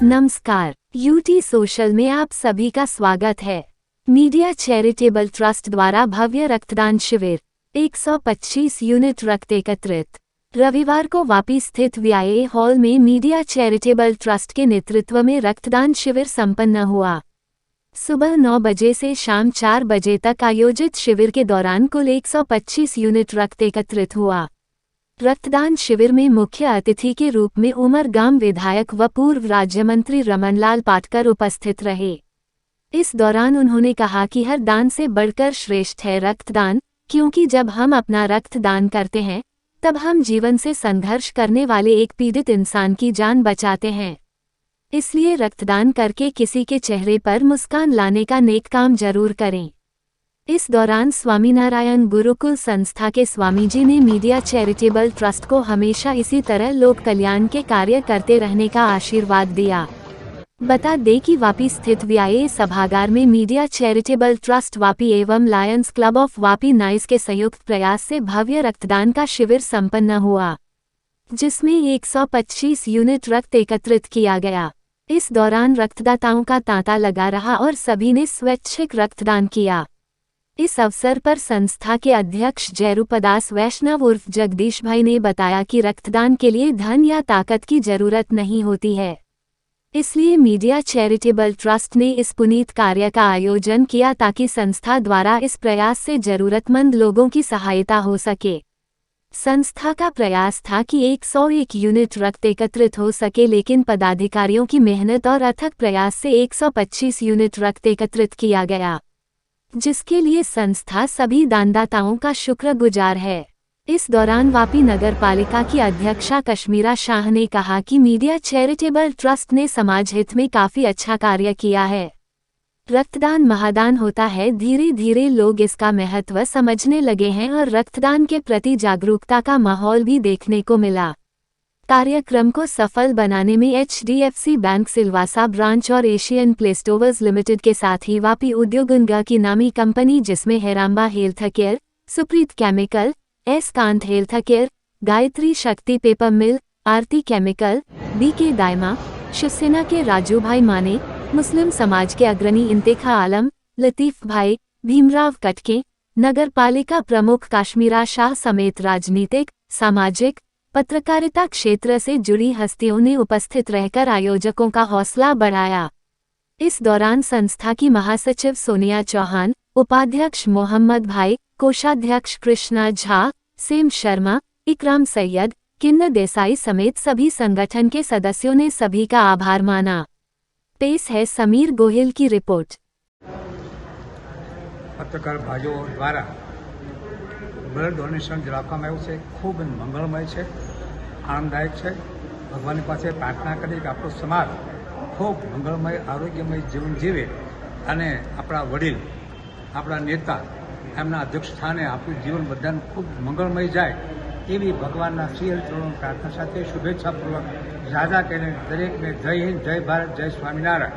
नमस्कार, UT social में आप सभी का स्वागत है। मीडिया चैरिटेबल ट्रस्ट द्वारा भव्य रक्तदान शिविर 125 यूनिट रक्त एकत्रित। रविवार को वापी स्थित वीआईए हॉल में मीडिया चैरिटेबल ट्रस्ट के नेतृत्व में रक्तदान शिविर संपन्न हुआ। सुबह 9 बजे से शाम 4 बजे तक आयोजित शिविर के दौरान कुल 125 यूनिट रक्त एकत्रित हुआ। रक्तदान शिविर में मुख्य अतिथि के रूप में उमरगाम विधायक व पूर्व राज्य मंत्री रमनलाल पाटकर उपस्थित रहे। इस दौरान उन्होंने कहा कि हर दान से बढ़कर श्रेष्ठ है रक्तदान, क्योंकि जब हम अपना रक्तदान करते हैं तब हम जीवन से संघर्ष करने वाले एक पीड़ित इंसान की जान बचाते हैं। इसलिए रक्तदान करके किसी के चेहरे पर मुस्कान लाने का नेक काम जरूर करें। इस दौरान स्वामीनारायण गुरुकुल संस्था के स्वामी जी ने मीडिया चैरिटेबल ट्रस्ट को हमेशा इसी तरह लोक कल्याण के कार्य करते रहने का आशीर्वाद दिया। बता दें कि वापी स्थित वीआईए सभागार में मीडिया चैरिटेबल ट्रस्ट वापी एवं Lions club of Vapi nice के संयुक्त प्रयास से भव्य रक्तदान का शिविर संपन्न हुआ, जिसमें 125 यूनिट रक्त एकत्रित किया गया। इस दौरान रक्तदाताओं का तांता लगा रहा और सभी ने स्वैच्छिक रक्तदान किया। इस अवसर पर संस्था के अध्यक्ष जयरूपदास वैष्णव उर्फ जगदीश भाई ने बताया कि रक्तदान के लिए धन या ताकत की जरूरत नहीं होती है, इसलिए मीडिया चैरिटेबल ट्रस्ट ने इस पुनीत कार्य का आयोजन किया ताकि संस्था द्वारा इस प्रयास से जरूरतमंद लोगों की सहायता हो सके। संस्था का प्रयास था कि 101 यूनिट रक्त एकत्रित हो सके, लेकिन पदाधिकारियों की मेहनत और अथक प्रयास से 125 यूनिट रक्त एकत्रित किया गया, जिसके लिए संस्था सभी दानदाताओं का शुक्रगुजार है। इस दौरान वापी नगर पालिका की अध्यक्षा कश्मीरा शाह ने कहा कि मीडिया चैरिटेबल ट्रस्ट ने समाज हित में काफी अच्छा कार्य किया है। रक्तदान महादान होता है, धीरे धीरे लोग इसका महत्व समझने लगे हैं और रक्तदान के प्रति जागरूकता का माहौल भी देखने को मिला। कार्यक्रम को सफल बनाने में HDFC बैंक सिलवासा ब्रांच और एशियन प्लेस्टोवर्स लिमिटेड के साथ ही वापी उद्योगंगा की नामी कंपनी जिसमें Heramba health care, Supreet chemical, S Kant health care, Gayatri Shakti paper mill, Aarti chemical, BK Dayma, Shivsena के राजू भाई माने, मुस्लिम समाज के अग्रणी इंतेखा आलम, लतीफ भाई, भीमराव कटके, नगर पालिका प्रमुख कश्मीरा शाह समेत राजनीतिक, सामाजिक, पत्रकारिता क्षेत्र से जुड़ी हस्तियों ने उपस्थित रहकर आयोजकों का हौसला बढ़ाया। इस दौरान संस्था की महासचिव सोनिया चौहान, उपाध्यक्ष मोहम्मद भाई, कोषाध्यक्ष कृष्णा झा, सेम शर्मा, इकराम सैयद, किन्न देसाई समेत सभी संगठन के सदस्यों ने सभी का आभार माना। पेश है समीर गोहिल की रिपोर्ट। पत्रकार भाइयों द्वारा ब्लड डोनेशन જે રાખવામાં આવ્યું છે ખૂબ મંગળમય છે, આનંદદાયક છે। ભગવાનની પાસે પ્રાર્થના કરી કે આપણો સમાજ ખૂબ મંગળમય આરોગ્યમય જીવન જીવે અને આપણા વડીલ, આપણા નેતા, એમના અધ્યક્ષ સ્થાને આપણું જીવન બધાનું ખૂબ મંગળમય જાય એવી ભગવાનના શ્રી ચરણોની પ્રાર્થના સાથે શુભેચ્છાપૂર્વક રાજા કહીને દરેકને જય હિન્દ, જય ભારત, જય સ્વામિનારાયણ।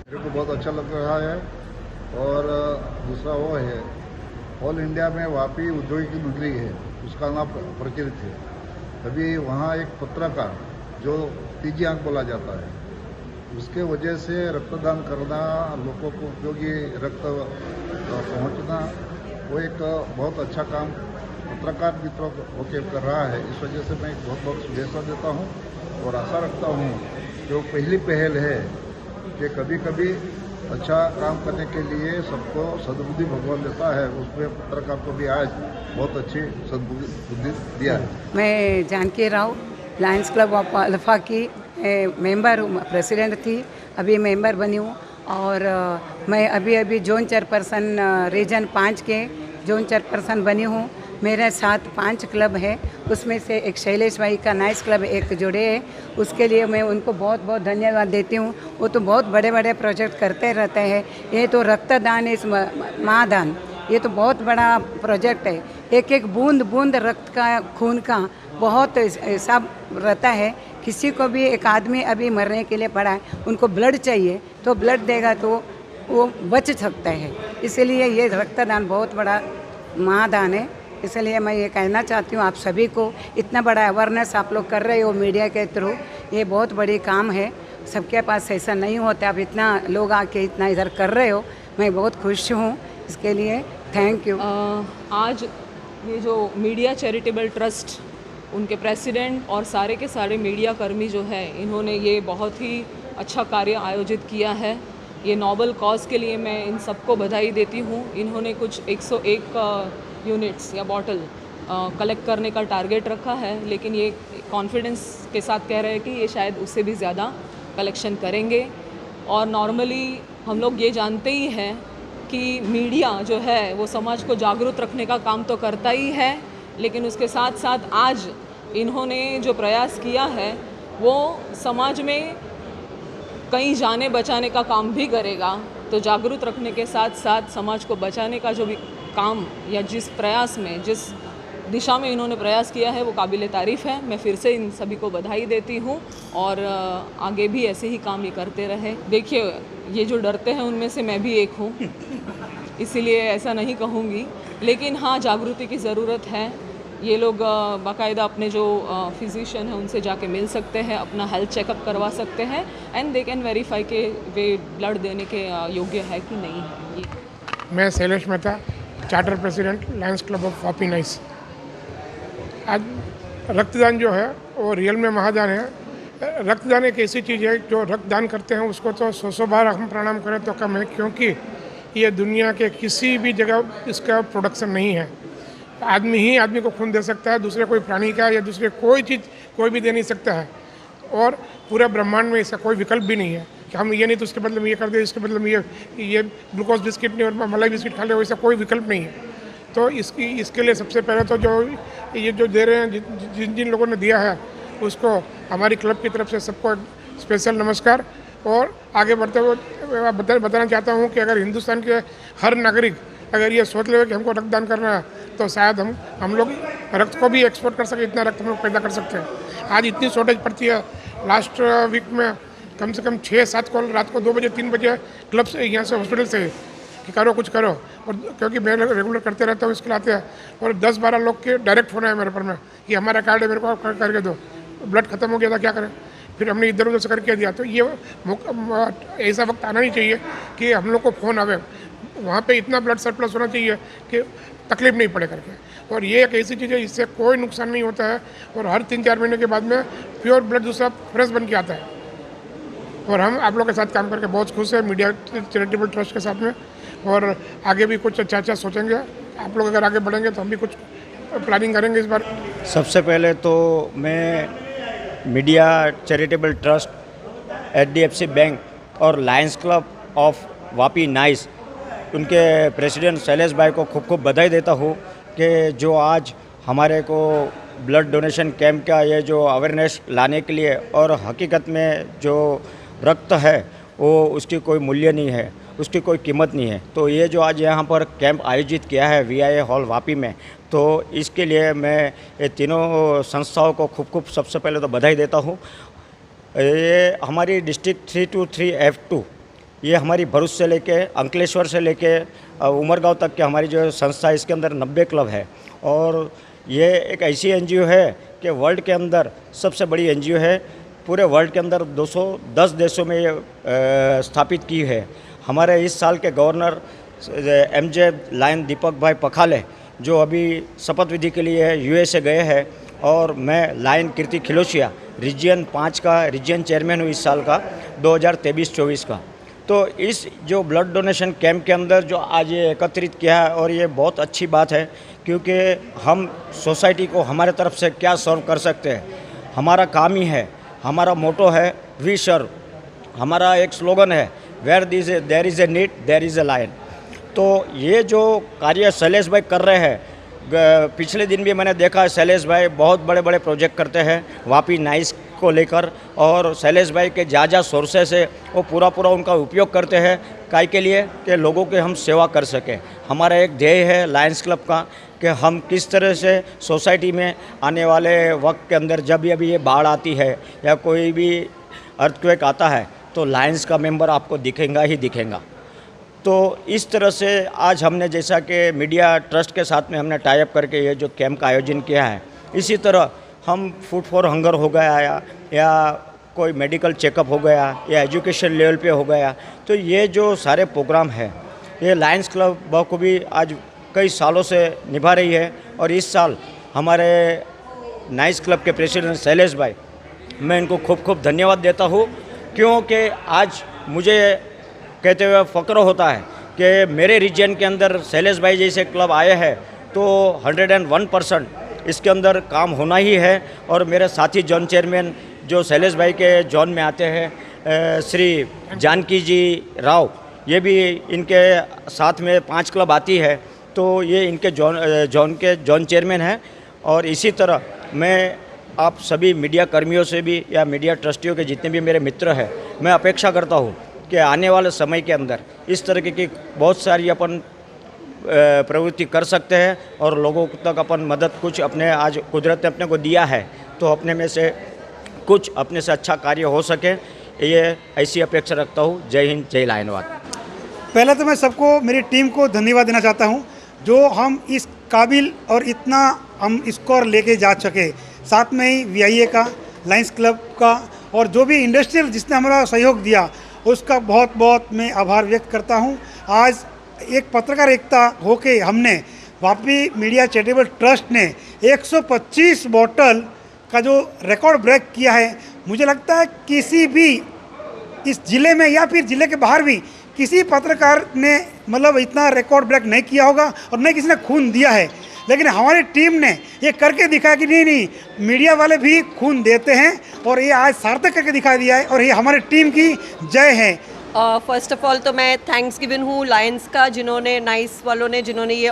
मेरे को बहुत अच्छा लग रहा है। और दूसरा वो है, ऑल इंडिया में वापी औद्योगिक नगरी है, उसका नाम प्रचलित है। अभी वहाँ एक पत्रकार जो तीजी आंख बोला जाता है, उसके वजह से रक्तदान करना, लोगों को उपयोगी रक्त पहुँचना, वो एक बहुत अच्छा काम पत्रकार मित्रों होके कर रहा है। इस वजह से मैं बहुत बहुत शुभेच्छा देता हूँ और आशा रखता हूँ जो पहली पहल है कि कभी कभी अच्छा काम करने के लिए सबको सद्बुद्धि भगवान देता है, उसमें पत्रकार को भी आज बहुत अच्छी सद्बुद्धि दिया है। मैं Janaki Rao, Lions club of Alpha की मेंबर प्रेसिडेंट थी, अभी मेंबर बनी हूँ। और मैं अभी जोन चेयरपर्सन रीजन 5 के जोन चेयरपर्सन बनी हूँ। मेरे साथ 5 क्लब है, उसमें से एक शैलेश भाई का नाइस क्लब एक जुड़े है, उसके लिए मैं उनको बहुत बहुत धन्यवाद देती हूँ। वो तो बहुत बड़े बड़े प्रोजेक्ट करते रहते हैं। ये तो रक्तदान इस महादान, ये तो बहुत बड़ा प्रोजेक्ट है। एक एक बूंद बूंद रक्त का, खून का बहुत हिसाब रहता है। किसी को भी एक आदमी अभी मरने के लिए पड़ा है, उनको ब्लड चाहिए तो ब्लड देगा तो वो बच सकता है। इसलिए ये रक्तदान बहुत बड़ा महादान है। इसलिए मैं ये कहना चाहती हूँ आप सभी को, इतना बड़ा अवेयरनेस आप लोग कर रहे हो मीडिया के थ्रू, ये बहुत बड़ी काम है। सबके पास ऐसा नहीं होता। आप इतना लोग आके इतना इधर कर रहे हो, मैं बहुत खुश हूँ, इसके लिए थैंक यू। आज ये जो मीडिया चैरिटेबल ट्रस्ट, उनके प्रेसिडेंट और सारे के सारे मीडिया कर्मी जो है, इन्होंने ये बहुत ही अच्छा कार्य आयोजित किया है। ये नोबल कॉज के लिए मैं इन सबको बधाई देती हूँ। इन्होंने कुछ 101 यूनिट्स या बॉटल कलेक्ट करने का टारगेट रखा है, लेकिन ये कॉन्फिडेंस के साथ कह रहे हैं कि ये शायद उससे भी ज़्यादा कलेक्शन करेंगे। और नॉर्मली हम लोग ये जानते ही हैं कि मीडिया जो है वो समाज को जागरूक रखने का काम तो करता ही है, लेकिन उसके साथ साथ आज इन्होंने जो प्रयास किया है वो समाज में कई जाने बचाने का काम भी करेगा। तो जागरूक रखने के साथ साथ समाज को बचाने का जो भी काम या जिस प्रयास में, जिस दिशा में इन्होंने प्रयास किया है वो काबिल तारीफ़ है। मैं फिर से इन सभी को बधाई देती हूँ और आगे भी ऐसे ही काम ये करते रहे। देखिए, ये जो डरते हैं उनमें से मैं भी एक हूँ, इसीलिए ऐसा नहीं कहूँगी, लेकिन हाँ, जागृति की ज़रूरत है। ये लोग बाकायदा अपने जो फिजिशियन हैं उनसे जाके मिल सकते हैं, अपना हेल्थ चेकअप करवा सकते हैं एंड दे कैन वेरीफाई के वे ब्लड देने के योग्य है कि नहीं है। ये मैं Shailesh Mehta, charter president Lions club of Vapi nice. आज रक्तदान जो है वो रियल में महादान है। रक्तदान एक ऐसी चीज़ है जो रक्तदान करते हैं उसको तो 100 बार हम प्रणाम करें तो कम है, क्योंकि ये दुनिया के किसी भी जगह इसका प्रोडक्शन नहीं है। आदमी ही आदमी को खून दे सकता है, दूसरे कोई प्राणी का या दूसरे कोई चीज़ कोई भी दे नहीं सकता है। और पूरे ब्रह्मांड में इसका कोई विकल्प भी नहीं है कि हम ये नहीं तो उसके बदले में ये कर दे, इसके बदले में ये ग्लूकोज बिस्किट नहीं और मलाई बिस्किट खा ले, वैसा कोई विकल्प नहीं है। तो इसके लिए सबसे पहले तो जो दे रहे हैं, जिन लोगों ने दिया है उसको हमारी क्लब की तरफ से सबको स्पेशल नमस्कार। और आगे बढ़ते हुए बताना चाहता हूँ कि अगर हिंदुस्तान के हर नागरिक अगर ये सोच ले कि हमको रक्तदान करना है तो शायद हम लोग रक्त को भी एक्सपोर्ट कर सकें, इतना रक्त हम लोग पैदा कर सकते हैं। आज इतनी शॉर्टेज पड़ती है, लास्ट वीक में कम से कम 6-7 कॉल रात को 2 बजे 3 बजे क्लब से, यहाँ से हॉस्पिटल से कि करो कुछ करो, और क्योंकि मैं रेगुलर करते रहता हूँ इसके आते हैं, और 10-12 लोग के डायरेक्ट फ़ोन आया मेरे पर में कि हमारा कार्ड है, मेरे को करके दो, ब्लड खत्म हो गया था, क्या करें। फिर हमने इधर उधर से करके दिया। तो ये ऐसा वक्त आना नहीं चाहिए कि हम लोग को फ़ोन आवे, वहाँ पे इतना ब्लड सरप्लस होना चाहिए कि तकलीफ नहीं पड़े करके। और ये एक ऐसी चीज़ है इससे कोई नुकसान नहीं होता है, और हर 3-4 महीने के बाद में प्योर ब्लड दूसरा फ्रेश बन के आता है। और हम आप लोग के साथ काम करके बहुत खुश हैं, मीडिया चैरिटेबल ट्रस्ट के साथ में, और आगे भी कुछ अच्छा सोचेंगे। आप लोग अगर आगे बढ़ेंगे तो हम भी कुछ प्लानिंग करेंगे इस बार। सबसे पहले तो मैं media charitable trust, HDFC bank और lions club of Vapi nice, उनके प्रेसिडेंट शैलेश भाई को खूब खूब बधाई देता हूँ कि जो आज हमारे को ब्लड डोनेशन कैंप का ये जो अवेयरनेस लाने के लिए, और हकीकत में जो रक्त है वो उसकी कोई मूल्य नहीं है, उसकी कोई कीमत नहीं है। तो ये जो आज यहाँ पर कैंप आयोजित किया है VIA हॉल वापी में, तो इसके लिए मैं ये तीनों संस्थाओं को खूब सबसे पहले तो बधाई देता हूँ। ये हमारी डिस्ट्रिक्ट 323F2, ये हमारी भरूच से लेके अंकलेश्वर से लेके उमरगांव तक के हमारी जो संस्था है, इसके अंदर 90 क्लब है। और ये एक ऐसी NGO है कि वर्ल्ड के अंदर सबसे बड़ी NGO है, पूरे वर्ल्ड के अंदर 210 देशों में ये स्थापित की है। हमारे इस साल के गवर्नर MJ लायन दीपक भाई पखाले, जो अभी शपथ विधि के लिए USA गए हैं, और मैं लायन कीर्ति खिलोचिया रीजन 5 का रीजन चेयरमैन हूँ इस साल का 2023-24 का। तो इस जो ब्लड डोनेशन कैंप के अंदर जो आज ये एकत्रित किया है, और ये बहुत अच्छी बात है, क्योंकि हम सोसाइटी को हमारे तरफ से क्या सर्व कर सकते हैं, हमारा काम ही है। हमारा मोटो है वी सर्व, हमारा एक स्लोगन है where there is a need there is a lion. तो ये जो कार्य शैलेश भाई कर रहे हैं, पिछले दिन भी मैंने देखा शैलेश भाई बहुत बड़े बड़े प्रोजेक्ट करते हैं वापी नाइस को लेकर, और शैलेश भाई के जा सोर्सेस से वो पूरा उनका उपयोग करते हैं, काय के लिए कि लोगों के हम सेवा कर सकें। हमारा एक ध्येय है लायंस क्लब का कि हम किस तरह से सोसाइटी में आने वाले वक्त के अंदर जब अभी ये बाढ़ आती है या कोई भी अर्थक्वेक आता है तो लायंस का मेंबर आपको दिखेगा ही दिखेगा। तो इस तरह से आज हमने जैसा कि मीडिया ट्रस्ट के साथ में हमने टाई अप करके ये जो कैंप का आयोजन किया है, इसी तरह हम फूड फॉर हंगर हो गया या कोई मेडिकल चेकअप हो गया या एजुकेशन लेवल पे हो गया। तो ये जो सारे प्रोग्राम है ये लायंस क्लब बखूबी आज कई सालों से निभा रही है। और इस साल हमारे नाइस क्लब के प्रेसिडेंट शैलेश भाई, मैं इनको खूब खूब धन्यवाद देता हूँ, क्योंकि आज मुझे कहते हुए फ़ख्र होता है कि मेरे रीजन के अंदर शैलेश भाई जैसे क्लब आए हैं तो 101% इसके अंदर काम होना ही है। और मेरे साथी जोन चेयरमैन जो शैलेश भाई के जोन में आते हैं श्री जानकी जी राव, ये भी इनके साथ में 5 क्लब आती है, तो ये इनके जोन चेयरमैन हैं। और इसी तरह मैं आप सभी मीडिया कर्मियों से भी या मीडिया ट्रस्टियों के जितने भी मेरे मित्र हैं, मैं अपेक्षा करता हूँ कि आने वाले समय के अंदर इस तरह की बहुत सारी अपन प्रवृत्ति कर सकते हैं और लोगों तक अपन मदद कुछ अपने आज कुदरत ने अपने को दिया है तो अपने में से कुछ अपने से अच्छा कार्य हो सके, ये ऐसी अपेक्षा रखता हूँ। जय हिंद, जय लायनवाद। पहले तो मैं सबको, मेरी टीम को धन्यवाद देना चाहता हूँ जो हम इस काबिल और इतना हम स्कोर लेके जा सके। साथ में ही VIA का, लायंस क्लब का और जो भी इंडस्ट्रियल जिसने हमारा सहयोग दिया उसका बहुत बहुत मैं आभार व्यक्त करता हूँ। आज एक पत्रकार एकता होके हमने वापी मीडिया चैरिटेबल ट्रस्ट ने 125 बॉटल का जो रिकॉर्ड ब्रेक किया है, मुझे लगता है किसी भी इस ज़िले में या फिर ज़िले के बाहर भी किसी पत्रकार ने मतलब इतना रिकॉर्ड ब्रेक नहीं किया होगा और नहीं किसी ने खून दिया है। लेकिन हमारी टीम ने ये करके दिखाया कि नहीं, मीडिया वाले भी खून देते हैं और ये आज सार्थक करके दिखा दिया है और ये हमारी टीम की जय है। फ़र्स्ट ऑफ़ ऑल तो मैं थैंक्स गिवन हूँ लायंस का, जिन्होंने नाइस वालों ने जिन्होंने ये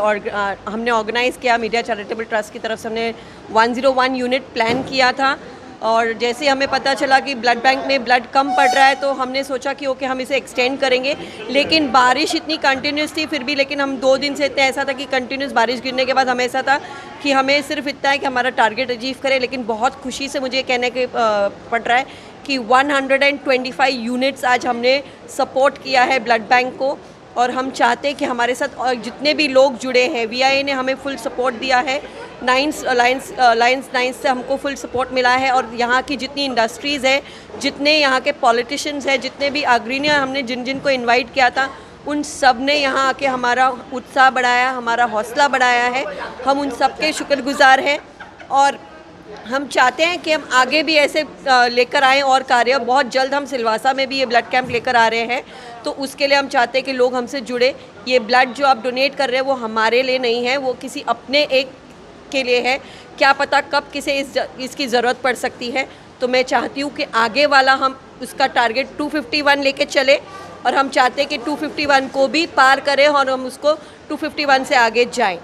हमने ऑर्गेनाइज़ किया। मीडिया चैरिटेबल ट्रस्ट की तरफ से हमने 101 यूनिट प्लान किया था और जैसे हमें पता चला कि ब्लड बैंक में ब्लड कम पड़ रहा है तो हमने सोचा कि ओके हम इसे एक्सटेंड करेंगे। लेकिन बारिश इतनी कंटिन्यूस थी फिर भी, लेकिन हम 2 दिन से इतने ऐसा था कि कंटिन्यूस बारिश गिरने के बाद हमें ऐसा था कि हमें सिर्फ इतना है कि हमारा टारगेट अचीव करें। लेकिन बहुत खुशी से मुझे कहने के पड़ रहा है कि 125 यूनिट्स आज हमने सपोर्ट किया है ब्लड बैंक को। और हम चाहते हैं कि हमारे साथ और जितने भी लोग जुड़े हैं, VIA ने हमें फुल सपोर्ट दिया है, लायंस से हमको फुल सपोर्ट मिला है। और यहाँ की जितनी इंडस्ट्रीज़ है, जितने यहाँ के पॉलिटिशियंस हैं, जितने भी अग्रणी हमने जिन को इनवाइट किया था, उन सब ने यहाँ आके हमारा उत्साह बढ़ाया, हमारा हौसला बढ़ाया है। हम उन सब के शुक्रगुजार हैं और हम चाहते हैं कि हम आगे भी ऐसे लेकर आएँ और कार्य। बहुत जल्द हम सिलवासा में भी ये ब्लड कैंप लेकर आ रहे हैं, तो उसके लिए हम चाहते हैं कि लोग हमसे जुड़े। ये ब्लड जो आप डोनेट कर रहे हैं वो हमारे लिए नहीं है, वो किसी अपने एक के लिए है। क्या पता कब किसे इसकी ज़रूरत पड़ सकती है। तो मैं चाहती हूँ कि आगे वाला हम उसका टारगेट 251 लेके चले और हम चाहते हैं कि 251 को भी पार करें और हम उसको 251 से आगे जाएं।